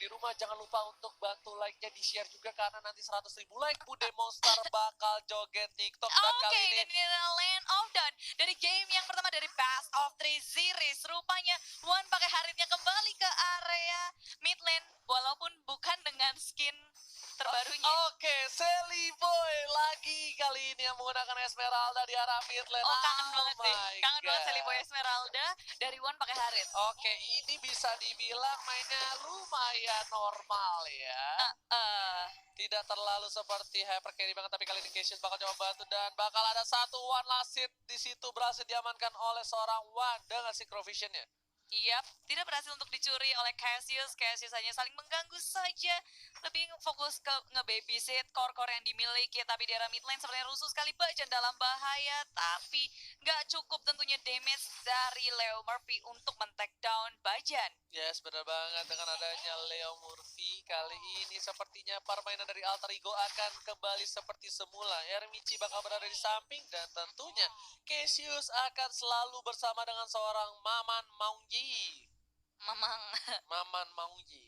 di rumah jangan lupa untuk bantu like-nya, di-share juga karena nanti 100.000 like Bude Monster bakal joget TikTok. Dan kali ini dan ini adalah Land of Dawn dari game yang pertama dari Best of 3 series. Rupanya Wan pakai Haritnya kembali ke area mid lane walaupun bukan dengan skin terbarunya. Oke, Sally Boy lagi kali ini yang menggunakan Esmeralda di arah mid lane. Oh, kangen banget sih. my Kangen banget God. Sally Boy Esmeralda dari Wan pakai Harit. Oke, ini bisa dibilang mainnya lumayan normal ya. Tidak terlalu seperti hyper carry banget, tapi kali ini Cassius bakal coba bantu dan bakal ada satu one last hit di situ berhasil diamankan oleh seorang Wan dengan Synchrovision-nya. Iya, tidak berhasil untuk dicuri oleh Cassius. Cassius hanya saling mengganggu saja. Lebih fokus ke nge-babysit core-core yang dimiliki. Tapi di arah mid lane sebenarnya rusuh sekali. Bajan dalam bahaya. Tapi nggak cukup tentunya damage dari Leo Murphy untuk men-take down Bajan. Yes, benar banget. Dengan adanya Leo Murphy, kali ini sepertinya permainan dari Alter Ego akan kembali seperti semula. Ermichi bakal berada di samping dan tentunya Cassius akan selalu bersama dengan seorang Maman Maungji. Maman Maungji.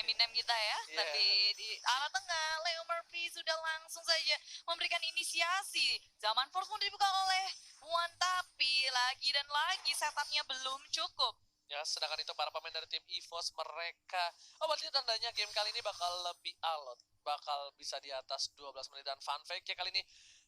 Eminem kita ya. Yeah. Tapi di arah tengah, Leo Murphy sudah langsung saja memberikan inisiasi. Zaman Force pun dibuka oleh Wan, tapi lagi dan lagi setupnya belum cukup. Ya, sedangkan itu para pemain dari tim EVOS mereka, berarti tandanya game kali ini bakal lebih alot, bakal bisa di atas 12 menit. Dan fun fact ya, kali ini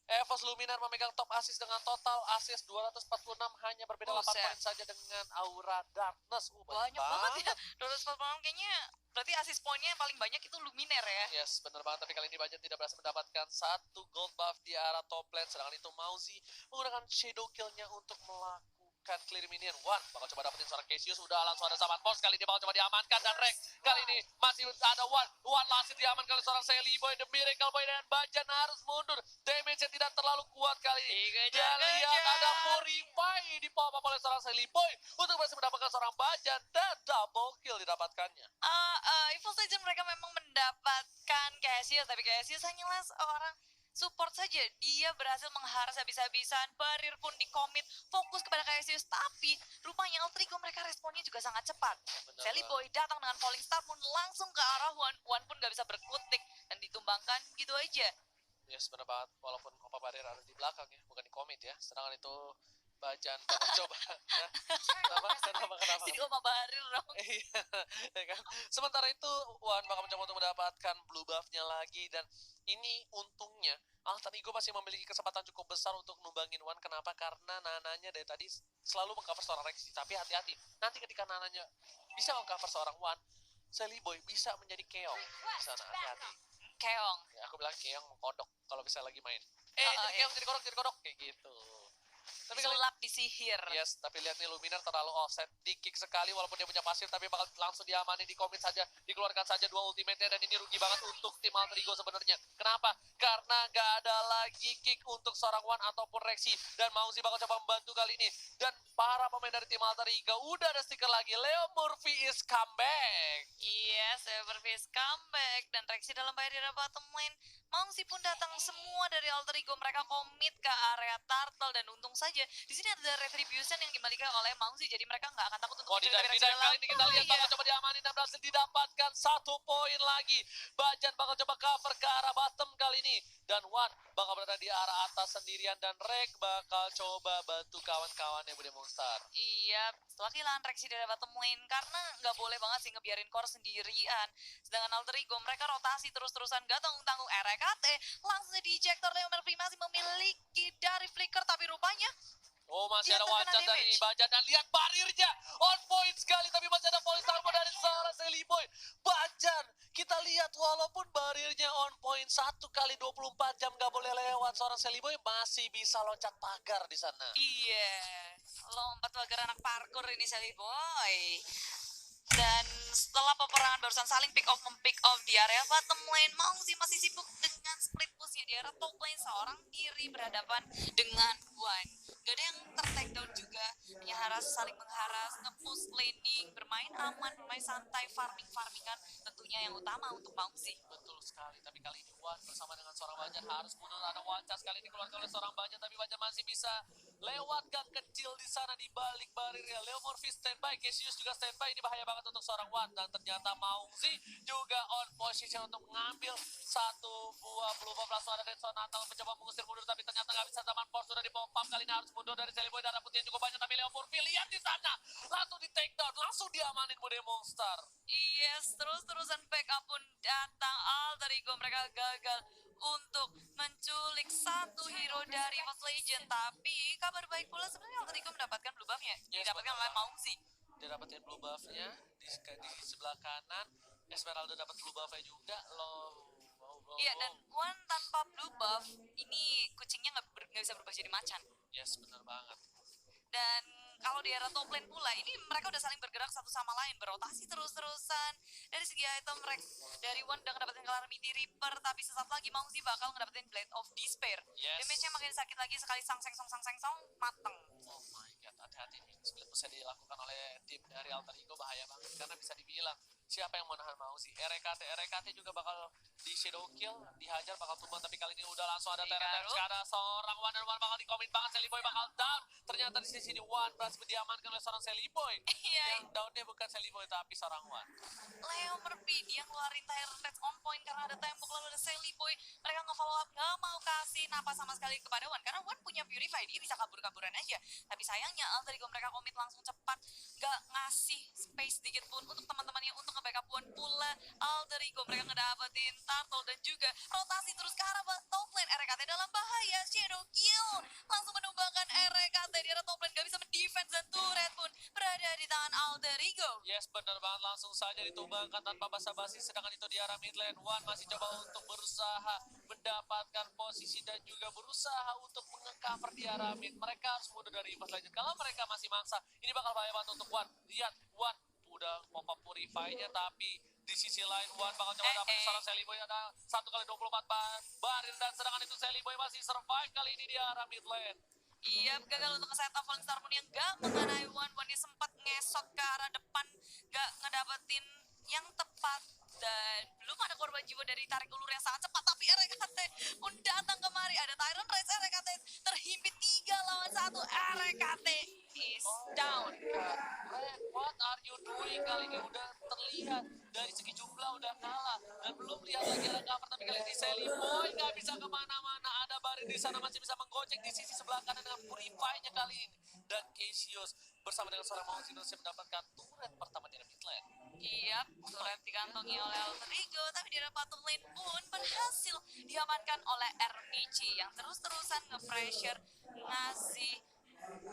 EVOS Luminar memegang top assist dengan total assist 246, hanya berbeda 8 poin saja dengan Aura Darkness. Banyak banget ya, 246 kayaknya. Berarti assist poinnya yang paling banyak itu Luminar ya. Yes, benar banget. Tapi kali ini Bajan tidak berhasil mendapatkan satu gold buff di arah top lane. Sedangkan itu Mauzi menggunakan shadow kill-nya untuk melakukan clear minion. Wan bakal coba dapetin seorang Cassius. Udah langsung ada zaman boss. Kali ini bakal coba diamankan. Dan Rex kali ini masih ada Wan langsung diamankan oleh seorang Sally Boy. The Miracle Boy dan Bajan harus mundur. Damage-nya tidak terlalu kuat kali ini. Dan lihat ada Purify di pop up oleh seorang Sally Boy untuk berhasil mendapatkan seorang Bajan. Dan double kill didapatkannya. EVOS Legends mereka memang mendapatkan Cassius, tapi Cassius hanyalah seorang support saja. Dia berhasil mengharas habis-habisan, Barir pun dikomit, fokus kepada Cassius, tapi rupanya Alter Ego mereka responnya juga sangat cepat. Sally Boy datang dengan Falling Star pun langsung ke arah Wan. Wan pun gak bisa berkutik dan ditumbangkan gitu aja. Yes, benar banget. Walaupun Opa Barir ada di belakang ya, bukan di komit ya. Sedangkan itu Bajan bakal coba ya. Kenapa? Jadi Opa Barir dong. Iya, ya kan. Sementara itu Wan bakal mencoba untuk mendapatkan blue buff-nya lagi. Dan ini untungnya Alter Ego masih memiliki kesempatan cukup besar untuk numbangin Wan. Kenapa? Karena Nananya dari tadi selalu mengcover seorang Rexy. Tapi hati-hati, nanti ketika Nananya bisa mengcover seorang Wan, Sally Boy bisa menjadi keong di sana. Hati-hati. Keong. Ya, aku bilang keong kodok kalau bisa lagi main. Jadi keong, jadi kodok kayak gitu. Tapi sulap disihir. Yes, tapi lihat nih Luminar terlalu offset, di kick sekali walaupun dia punya pasif, tapi bakal langsung diamani, di commit saja, dikeluarkan saja 2 ultimate-nya. Dan ini rugi banget untuk tim Alter Ego sebenarnya. Kenapa? Karena gak ada lagi kick untuk seorang Wan ataupun Rexy. Dan Mauzi bakal coba membantu kali ini. Dan para pemain dari tim Alter Ego udah ada stiker lagi, Leo Murphy is comeback. Yes, Leo Murphy is comeback. Dan Rexy dalam bahaya di bottom lane. Mauzi pun datang semua dari Alter Ego. Mereka komit ke area turtle dan untung saja di sini ada retribution yang dimiliki oleh Mauzi, jadi mereka nggak akan takut untuk di dive kali ini kita lihat bakal coba diamanin dan berhasil didapatkan 1 poin lagi. Bajan bakal coba cover ke arah bottom kali ini. Dan Wan bakal berada di arah atas sendirian dan Rek bakal coba bantu kawan-kawannya Bude Monster. Iya, setelah kehilangan Rexy dari bottom lane karena nggak boleh banget sih ngebiarin core sendirian. Sedangkan Alter Ego mereka rotasi terus-terusan, gak tanggung-tanggung. RKT langsung di ejector. Leo Murphy masih memiliki dari flicker, tapi rupanya masih ada wajah dari Bajan. Dan lihat barirnya on point sekali, tapi masih ada volley star dari seorang Sally Boy. Bajan, kita lihat walaupun barirnya on point 1 kali 24 jam gak boleh lewat, seorang Sally Boy masih bisa loncat pagar di sana. Iya, lompat pagar anak parkour ini Sally Boy. Dan setelah peperangan barusan saling pick off di area bottom lane, Mauzi masih sibuk dengan split pushnya di area top lane. Seorang diri berhadapan dengan Wan. Gak ada yang ter-take down juga, hanya namanya haras, saling mengharas, nge-push laning, bermain aman, bermain santai, farming-farmingan tentunya yang utama untuk Mauzi. Betul sekali, tapi kali ini Wan bersama dengan seorang Bajan harus mundur. Ada Wancas kali ini keluar oleh seorang Bajan, tapi Bajan masih bisa lewat gang kecil di sana di balik barirnya. Leo Morphy standby, Cassius juga standby. Ini bahaya banget untuk seorang Wan, dan ternyata Mauzi juga on position untuk mengambil satu buah blue bomb. Langsung ada Redson Natal mencoba mengusir mundur, tapi ternyata nggak bisa. Zaman Force sudah di pop up, kali ini harus mundur dari Celiboy. Darah putih yang cukup banyak, tapi Leo Morphy lihat di sana langsung di take down, langsung diamanin Bude Monster. Yes, terus-terusan backup pun datang. Alter Ego mereka gagal untuk menculik satu hero dari First Legend. Tapi kabar baik pula sebenarnya Alter Ego mendapatkan blue buff-nya. Yes, Didapatkan oleh Mauzi. Dia dapetin blue buff-nya di sebelah kanan. Esmeralda dapat blue buff-nya juga. Iya, dan Wan tanpa blue buff, ini kucingnya nggak bisa berubah jadi macan. Yes, benar banget. Dan kalau di era top lane pula, ini mereka udah saling bergerak satu sama lain, berotasi terus-terusan. Dari segi item mereka, dari Wan udah ngedapetin Calamity Reaper, tapi sesaat lagi Mauzi bakal ngedapetin Blade of Despair. Yes. Damage-nya makin sakit lagi, sekali sang seng song mateng. Oh my god, hati-hati nih. Split push yang dilakukan oleh tim dari Alter Ego bahaya banget, karena bisa dibilang siapa yang menahan Mauzi. RKT juga bakal di shadow kill, dihajar bakal tumbang, tapi kali ini udah langsung ada Terra. Ada seorang One and One bakal di-commit banget, Celiboy bakal down. Ternyata di sini One berhasil diamankan oleh seorang Celiboy. Iya. Yang downnya bukan Celiboy tapi seorang One. Leo Merpy, dia ngeluarin Tyrant Rage on point karena ada tembok, lalu ada Sally Boy. Mereka nge-follow up, gak mau kasih napas sama sekali kepada Wan. Karena Wan punya Purify, dia bisa kabur-kaburan aja. Tapi sayangnya Alter Ego mereka komit langsung cepat, gak ngasih space sedikit pun untuk teman-temannya untuk nge-backup Wan pula. Alter Ego mereka ngedapetin Turtle dan juga rotasi terus ke arah top lane. RKT dalam bahaya, Shadow Kill. Langsung menumbangkan RKT di arah top lane, gak bisa mendefense dan turret pun berada di tangan Alter Ego. Yes, benar banget, langsung saja ditumbangkan tanpa basa-basi. Sedangkan itu di arah mid lane, One masih coba untuk berusaha mendapatkan posisi dan juga berusaha untuk menge-cover di arah mid. Mereka harus mundur dari First Legend. Kalau mereka masih mangsa, ini bakal bahaya banget untuk One. Lihat, One udah pop-up Purify-nya, tapi di sisi lain One bakal coba dapat seorang Celiboy. Ada 1x24 barir, dan sedangkan itu Celiboy masih survive kali ini di arah mid lane. Iya, gagal untuk nge-set up Falling Star Moon yang gak mengenai Wan. Wan dia sempat ngesot ke arah depan, gak ngedapetin yang tepat. Dan belum ada korban jiwa dari tarik ulur yang sangat cepat. Tapi RKT pun datang kemari. Ada Tyrant Rage, RKT terhimpit 3 lawan 1. RKT is down. Red, what are you doing? Kali ini udah terlihat dari segi jumlah udah kalah, dan belum lihat lagi ada cover, tapi kali ini Celiboy gak bisa kemana-mana. Ada barir di sana masih bisa menggocek di sisi sebelah kanan dengan Purify-nya kali ini. Dan Cassius bersama dengan seorang Mauzi mendapatkan turret pertama di mid lane. Iya, turret dikantongi oleh Alter Ego, tapi di arah bottom lane pun berhasil diamankan oleh Ermici yang terus-terusan nge-pressure, ngasih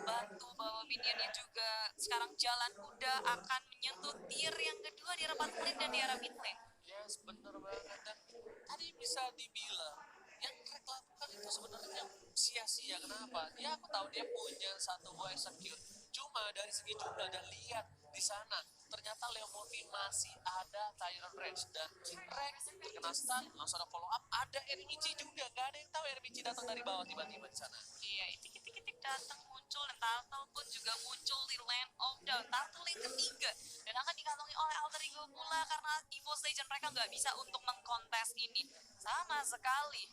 bantu bawa minionnya juga. Sekarang jalan udah akan menyentuh tier yang kedua di arah bottom lane dan di arah mid lane. Yes, bener banget. Dan tadi bisa dibilang yang Rek lakukan itu sebenarnya sia-sia. Kenapa? Dia, aku tahu dia punya satu buah execute, cuma dari segi jumlah dan lihat di sana ternyata Leo Morphy masih ada Tyrant Rage, dan Rek terkena stun, langsung ada follow up. Ada Ermici juga, gak ada yang tahu Ermici datang dari bawah tiba-tiba di sana. Iya, itik-itik datang muncul, dan Turtle pun juga muncul di Land of Dawn. Turtle yang ketiga, dan akan dikantongi oleh Alter Ego pula karena Evo Legend mereka nggak bisa untuk mengkontes ini sama sekali.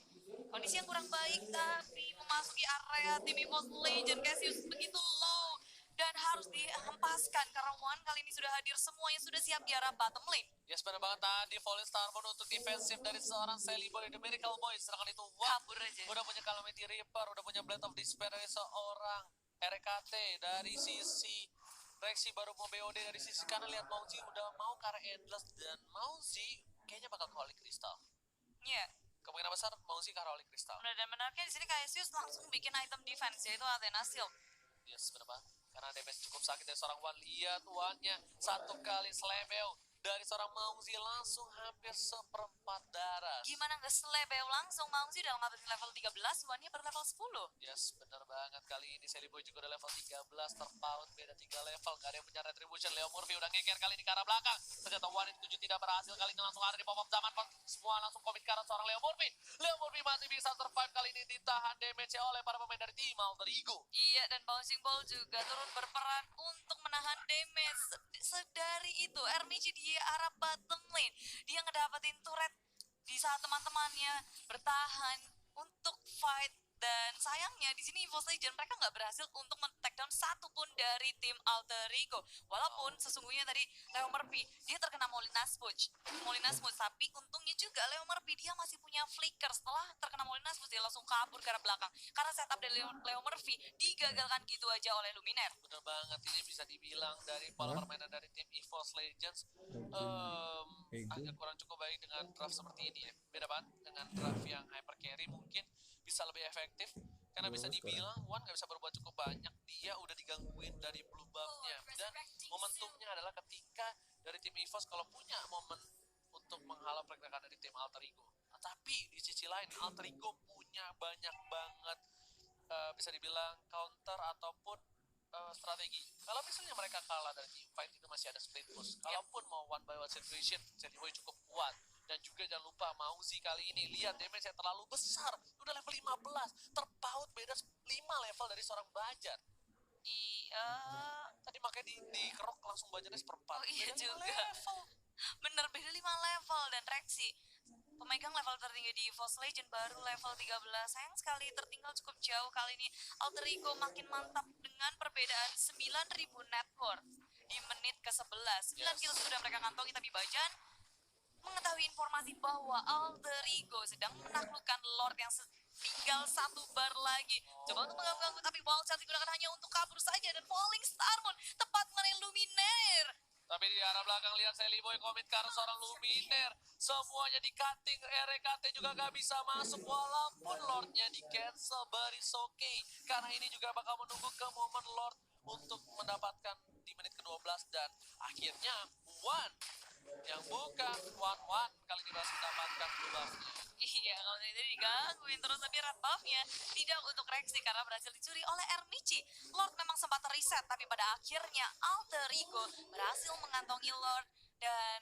Kondisi yang kurang baik, tapi memasuki area tim Evo Legend. Cassius begitu low dan harus dihempaskan karena One kali ini sudah hadir, semuanya sudah siap di arah bottom lane. Yes, benar banget. Tadi Falling Star Moon untuk defensif dari seorang Celiboy, The Miracle Boy. Sedangkan itu Kabur aja. udah punya Calamity Reaper, udah punya Blade of Despair dari seorang RKT. Dari sisi Rexy baru mau BOD, dari sisi kanan lihat Mauzi udah mau ke arah Endless, dan Mauzi kayaknya bakal ke Holy Crystal. Iya. Kemungkinan besar Mauzi ke arah Holy Crystal. Dan menariknya di sini Cassius langsung bikin item defense, yaitu Athena Shield. Yes, benar banget. Karena damage cukup sakit dari seorang One. Lihat One-nya satu kali slebel dari seorang Mauzi langsung hampir seperempat darah. Gimana nggak selebeo langsung, Mauzi udah ngapain level 13, Wan-nya baru level 10. Yes, bener banget. Kali ini Sally Boy juga udah level 13, terpaut beda 3 level. Gak ada yang punya retribution. Leo Murphy udah ngeker kali ini ke arah belakang. Ternyata One in 7 tidak berhasil. Kali ini langsung ada di pop-up zaman. Semua langsung komit ke arah seorang Leo Murphy. Leo Murphy masih bisa survive kali ini, ditahan damage oleh para pemain dari tim Alter Ego. Iya, dan Bouncing Ball juga turut berperan untuk menahan damage. Sedari itu, Ermici di arah bottom lane, dia ngedapetin turret di saat teman-temannya bertahan untuk fight. Dan sayangnya di sini EVOS Legend mereka nggak berhasil untuk men-take down satu pun dari tim Alter Ego. Walaupun sesungguhnya tadi Leo Murphy dia terkena Molina Smudge, tapi untungnya juga Leo Murphy dia masih punya flicker. Setelah terkena Molina Smudge dia langsung kabur ke arah belakang karena setup dari Leo Murphy digagalkan gitu aja oleh Luminaire. Bener banget, ini bisa dibilang dari para permainan dari tim EVOS Legends agak kurang cukup baik dengan draft seperti ini ya. Beda banget dengan draft yang hyper carry, mungkin bisa lebih efektif karena bisa dibilang One nggak bisa berbuat cukup banyak. Dia udah digangguin dari blue buff-nya, dan momentumnya adalah ketika dari tim EVOS kalau punya momen untuk menghalau pergerakan dari tim Alter Ego. Nah, tapi di sisi lain Alter Ego punya banyak banget bisa dibilang counter ataupun strategi. Kalau misalnya mereka kalah dari team fight itu masih ada split push. Kalaupun mau one by one situation, Sally Boy cukup kuat. Dan juga jangan lupa Mauzi kali ini lihat damage yang terlalu besar, udah level 15, terpaut beda 5 level dari seorang Bajar. Iya. Tadi makanya di kerok langsung Bajarnya seperempat. Oh iya beda juga. 5 level. Bener, beda 5 level. Dan Rexy, pemegang level tertinggi di EVOS Legend baru level 13. Sayang sekali tertinggal cukup jauh. Kali ini Alter Ego makin mantap dengan perbedaan 9.000 net worth di menit ke-11. 9 kill sudah mereka kantongi, tapi Bajan mengetahui informasi bahwa Alter Ego sedang menaklukkan Lord yang tinggal 1 bar lagi. Coba untuk mengganggu, tapi Wild Shot digunakan hanya untuk kabur saja. Dan Falling Star Moon tepat mengenai Luminaire. Tapi di arah belakang lihat Sally Boy komit ke arah seorang Luminaire. Semuanya di cutting, RKT juga gak bisa masuk walaupun Lordnya di cancel. But it's okay, karena ini juga bakal menunggu ke momen Lord untuk mendapatkan di menit ke-12. Dan akhirnya One yang bukan One kali ini berhasil mendapatkan blue buff-nya. Iya, kalau tadi digangguin terus, tapi red buff-nya tidak untuk Rexy karena berhasil dicuri oleh Ermici. Lord memang sempat reset, tapi pada akhirnya Alter Ego berhasil mengantongi Lord. Dan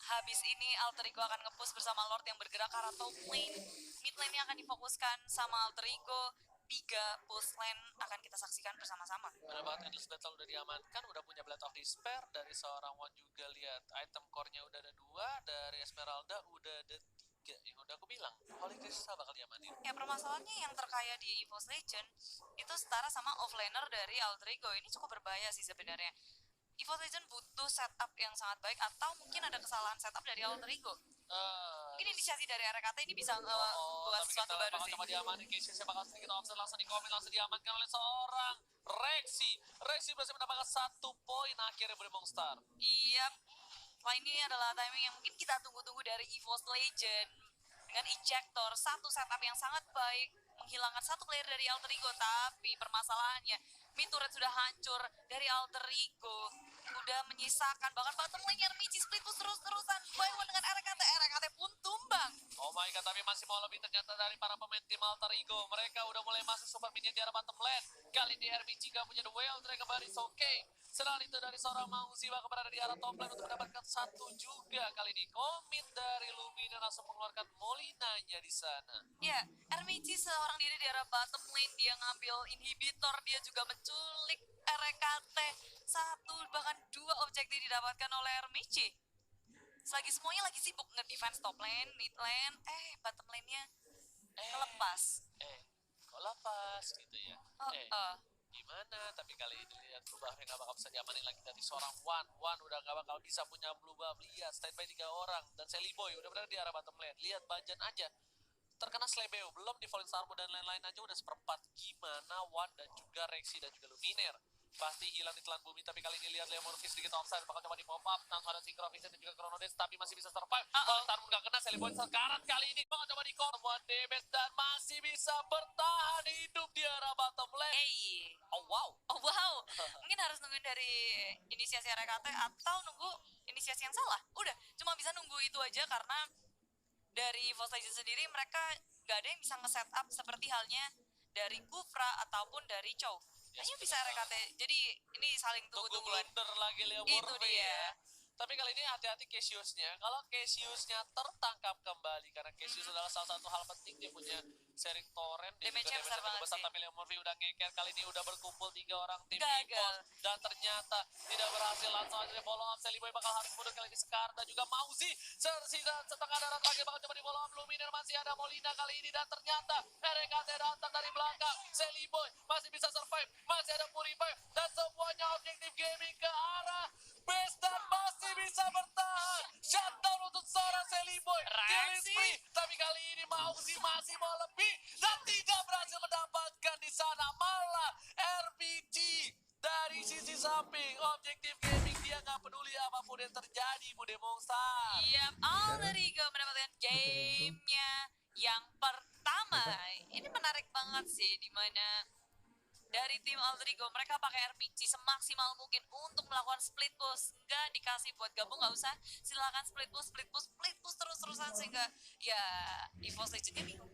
habis ini Alter Ego akan nge-push bersama Lord yang bergerak ke arah top lane. Mid lane-nya akan difokuskan sama Alter Ego. 3 push lane akan kita saksikan bersama-sama. Benar banget, Endless Battle udah diamankan, udah punya Blade of Despair. Dari seorang One juga lihat item core-nya udah ada 2, dari Esmeralda udah ada 3. Yang udah aku bilang, Holy Crystal bakal diamanin. Ya, permasalahannya yang terkaya di EVOS Legend itu setara sama offlaner dari Alter Ego. Ini cukup berbahaya sih sebenarnya. EVOS Legend butuh setup yang sangat baik, atau mungkin ada kesalahan setup dari Alter Ego. Mungkin inisiasi dari RKT ini bisa buat sesuatu baru sih. Coba diamanin, Casey bakal sedikit offset, langsung di-comment, langsung diamankan oleh seorang Rexy. Rexy berhasil mendapatkan 1 poin akhirnya Bremong Star. Iya, wah ini adalah timing yang mungkin kita tunggu-tunggu dari EVOS Legend. Dengan ejector, satu setup yang sangat baik, menghilangkan 1 player dari Alter Ego. Tapi permasalahannya, mid turret sudah hancur dari Alter Ego. Udah menyisakan, bahkan bottom lane Ermici split push terus-terusan. By one dengan RKT pun tumbang. Oh my god, tapi masih mau lebih ternyata dari para pemain tim Alter Ego. Mereka udah mulai masuk super minion di arah bottom lane. Kali ini RBG gak punya the whale drag kembali, okay. Serangan itu dari seorang Mauzi bakal berada di arah top lane untuk mendapatkan 1 juga. Kali ini komit dari Lumina langsung mengeluarkan Molinanya di sana. Ya, Ermici seorang diri di arah bottom lane. Dia ngambil inhibitor, dia juga menculik RKT. 1 bahkan 2 objektif didapatkan oleh Ermici. Selagi semuanya lagi sibuk nge-defense top lane, mid lane, bottom lane-nya lepas. Kok lepas gitu ya? Gimana? Tapi kali ini lihat blue buff yang gak bakal bisa diamanin lagi dari seorang One udah gak bakal bisa punya blue buff. Lihat standby 3 orang, dan Sally Boy udah berada di arah bottom lane. Lihat Bajan aja terkena Slebeo, belum di Falling Star dan lain-lain aja udah seperempat. Gimana One dan juga Rexy dan juga Luminaire pasti hilang di telan bumi. Tapi kali ini lihat Leo Murphy sedikit offside, bakal coba di pop up, langsung ada Synchro Vision dan juga Chronodes, tapi masih bisa survive. Falling Star gak kena, Sally Boy sekarat kali ini bakal coba di call 1 damage dan masih bisa bertahan hidup di arah bottom lane. Oh wow, mungkin harus nungguin dari inisiasi RKT atau nunggu inisiasi yang salah. Udah, cuma bisa nunggu itu aja karena dari Evo Legends sendiri mereka gak ada yang bisa nge-set up seperti halnya dari Kufra ataupun dari Chow. Hanya bisa RKT, jadi ini saling Tunggu tunggu-tungguan. blunder lagi Leo Itu Murphy dia. ya. Tapi kali ini hati-hati Cassiusnya. Kalau Cassiusnya tertangkap kembali karena Cassius adalah salah satu hal penting, dia punya sharing torrent, dia Damage-nya juga besar damage-nya banget besar, sih. tapi Leo Murphy udah ngeker. Kali ini udah berkumpul 3 orang tim Gagal. Ipon dan ternyata tidak berhasil. Langsung aja di follow up, Seliboy bakal harus mundur kali ini. Sekar dan juga Mauzi tersisa setengah darah terakhir bakal coba di follow up. Luminer masih ada Molina kali ini dan ternyata RKT datang dari belakang. Seliboy masih bisa survive, masih ada Purify dan semuanya objektif gaming ke arah base dan masih bisa bertahan. Shutdown untuk seorang Seliboy. Killing Reaksi. spree, tapi kali ini Mauzi masih mau lebih dan tidak berhasil mendapatkan di sana, malah RBG dari sisi samping objektif gaming. Dia nggak peduli apapun yang terjadi, Bude Mongsar. Iya, Alderigo mendapatkan gamenya yang pertama. Ini menarik banget sih, dimana dari tim Alderigo mereka pakai RPG semaksimal mungkin untuk melakukan split push. Nggak dikasih buat gabung, nggak usah. Silakan split push terus-terusan sehingga ya Evo Legends ini bingung.